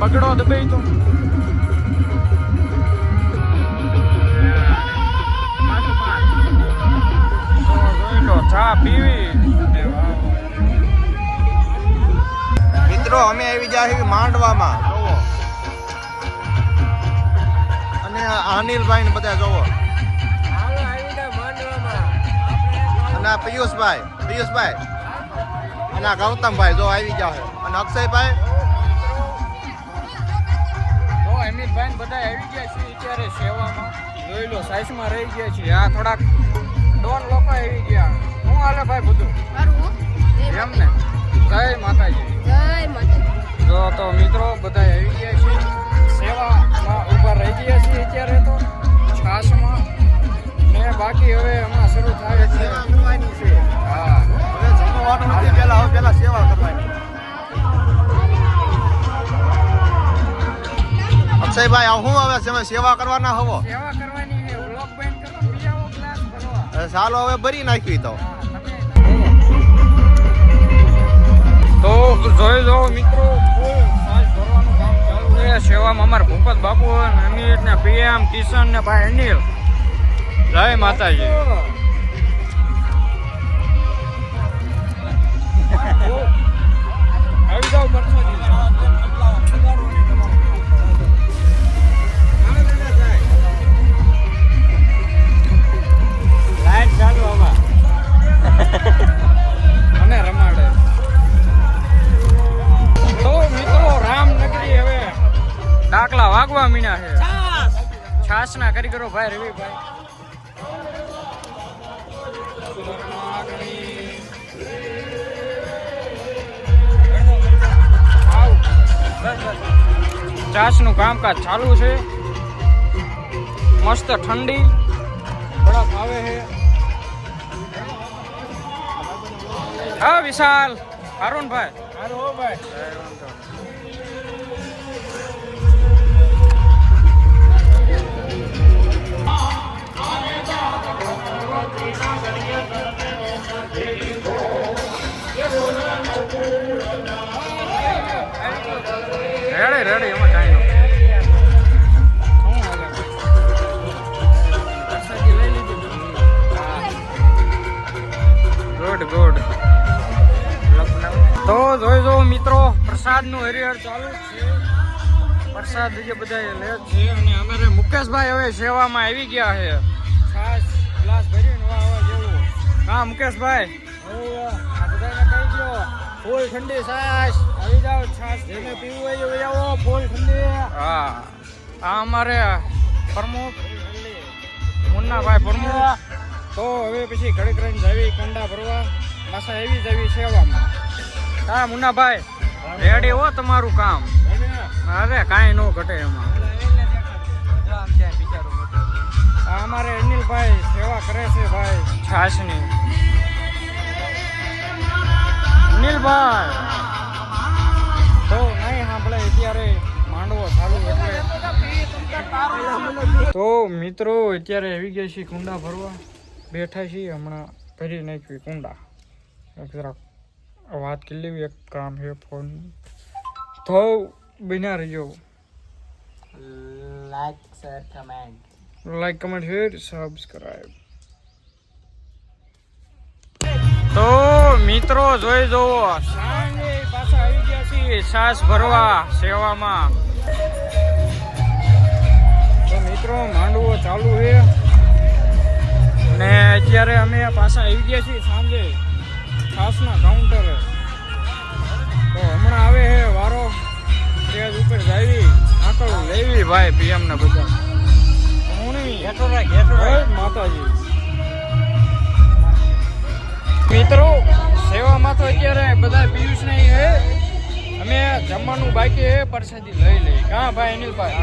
બગડો દબાઈ તો ચા પીવી. મિત્રો અમે આવી જાય માંડવામાં જોવો, અને અનિલભાઈ ને બધા જોવો, અને આ પિયુષભાઈ અને આ ગૌતમભાઈ જો આવી ગયા છે, અને અક્ષયભાઈ તો અમિતભાઈ બધા આવી ગયા છે અત્યારે સેવામાં. જોઈ લો સાઈસમાં રહી ગયા છે. આ થોડાક ડોન લોકો આવી ગયા. હું હાલે ભાઈ બધું એમ ને? જય માતાજી. જો તો મિત્રો બધા આવી ગયા છે સેવામાં, ઉભા રહી ગયા છે અત્યારે તો છાસમાં ને. બાકી હવે હમણાં શરૂ થાય છે. હા, હવે જમવાનું નથી, પહેલા સેવા કરવાની. અક્ષયભાઈ શું હવે તમે સેવા કરવાના હવો? સેવા કરવાની છે. વ્લોગ બેન કરો, બીજાઓ ક્લાસ ભરવા. ચાલો હવે ભરી નાખવી તો. તો જોઈ લો મિત્રો, ફૂલ સાજ ભરવાનું કામ ચાલુ છે સેવામાં. અમારા ભૂપત બાપુ ને અમિત ને પીએમ કિશન ને ભાઈ અનિલ. જય માતાજી. આવી જાવ પરસાદી. લાઈટ ચાલુ આમાં અને રમાડે. તો મિત્રો રામનગરી હવે ડાકલા વાગવા મીના છે. છાસના કારીગરો ભાઈ રવિભાઈ. છાસનું કામકાજ ચાલુ છે. મસ્ત ઠંડી બરફ આવે છે. હા વિશાલ, અરુણભાઈ. રેડી એમાં કાંઈ નથી. ગુડ. તો જોઈ જો મિત્રો, પ્રસાદનું હરિહર ચાલુ છે. પ્રસાદ જે બધા લે છે. અને અમારે મુકેશભાઈ હવે સેવામાં આવી ગયા છે. છાસ ગ્લાસ ભરીને વાવા જેવું. હા મુકેશભાઈ, આ બધાને કહી દો ફૂલ ઠંડી છાસ આવી જાવ. છાસ જેને પીવું હોય એ આવો, ફૂલ ઠંડી. હા, આ અમારે પ્રમુખ મુન્નાભાઈ પ્રમુખ. તો હવે પછી ઘડીક રહીને જાવી કંડા ભરવા, પાછા આવી જાવી સેવામાં. હા મુન્નાભાઈ, રેડી હો તમારું કામ? અરે કાંઈ ન ઘટે એમાં. અમારે અનિલભાઈ સેવા કરે છે ભાઈ છાસની. અનિલભાઈ તો નહીં સાંભળે અત્યારે માંડવો ચાલુ એટલે. તો મિત્રો અત્યારે આવી ગયા છીએ કુંડા ભરવા. બેઠા છીએ, હમણાં ભરી નાખવી કુંડા. જરાક વાત કરી લેવી, એક કામ છે ફોન. તો બન્યા રહીજો. Like comment share subscribe. તો મિત્રો જોઈ જોવો, સાંજે પાછા આવી ગયા છીએ છાસ ભરવા સેવામાં. તો મિત્રો માંડવો ચાલુ છે ને અત્યારે અમે પાછા આવી ગયા છીએ સાંજે છાસના કાઉન્ટરે. તો હમણાં આવે છે વારો સ્ટેજ ઉપર જાવી આકળ લેવી ભાઈ પીએમ ને બધા. માતાજી મિત્રો સેવામાં તો અત્યારે બધા પિયુષ નહીં હે. અમે જમવાનું બાકી હે, પ્રસાદી લઈ લઈ. હા ભાઈ અનિલભાઈ,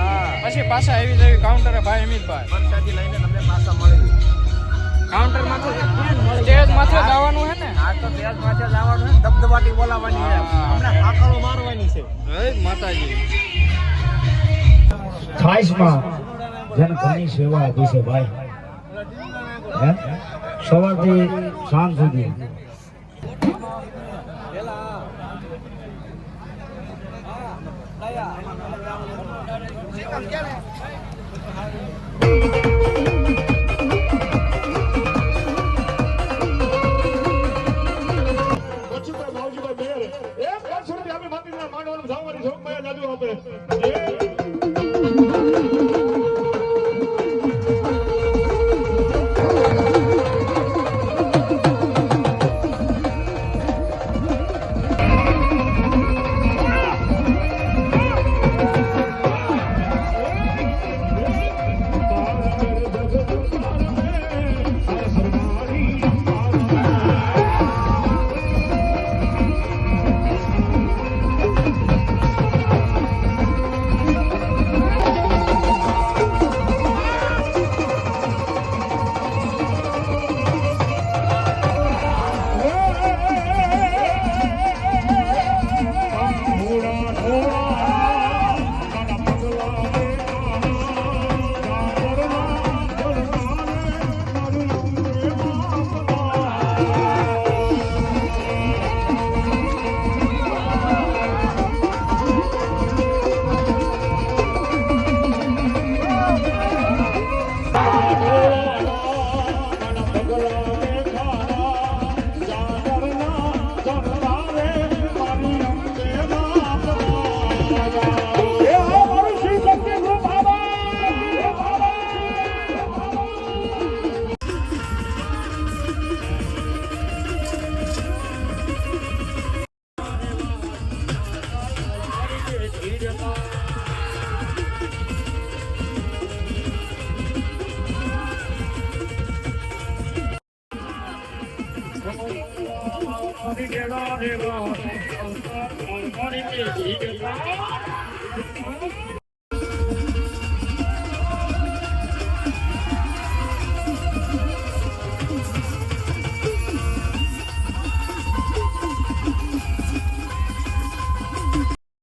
પછી પાછા આવી જવી કાઉન્ટરે ભાઈ અમિતભાઈ. પ્રસાદી લઈને તમને પાછા મળી કાઉન્ટર માંથી સ્ટેજ માથે જવાનું હે ને? હા તો સ્ટેજ માથે જવાનું હે, દબદબાટી બોલાવવાની છે, હમણાં આકળો મારવાની છે. જય માતાજી. ખાઈશમાં જેને ઘણી સેવા આપી છે ભાઈ, હે સવારથી સાંજ સુધી. Thank you.